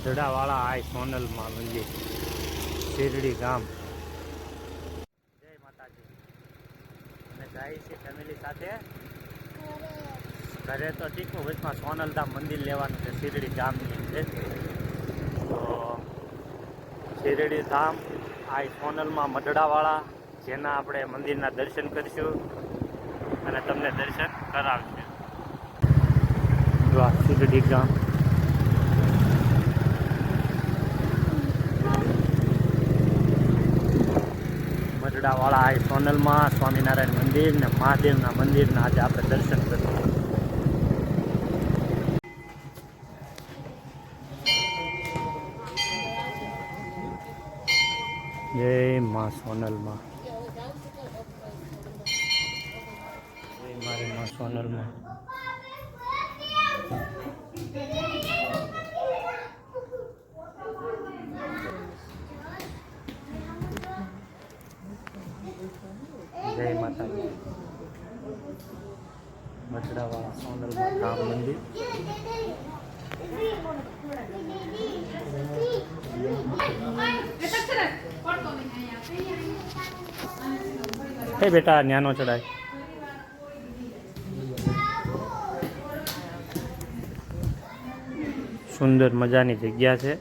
મધડાવાળા આય સોનલમાં મંદિર, શેરડી ગામ. જય માતાજી. અને જાય છે ફેમિલી સાથે ઘરે તો ઠીકનું વચમાં સોનલધામ મંદિર લેવાનું છે શેરડી ગામની અંદર. તો શેરડી ધામ આ સોનલમાં મધડાવાળા, જેના આપણે મંદિરના દર્શન કરીશું અને તમને દર્શન કરાવશે. જો આ શેરડી ગામ, મધડાવાળા આ સોનલમાં સ્વામિનારાયણ મંદિર ને મહાદેવના મંદિરના આજે આપણે દર્શન કરીશું. જય માં સોનલમાં, જય મારી માં સોનલમાં. જય માતાજી. મધડાવાળા સોનલમાં રામ મંદિર. એ બેટા ન્યાનો ચડાય. સુંદર મજાની જગ્યા છે.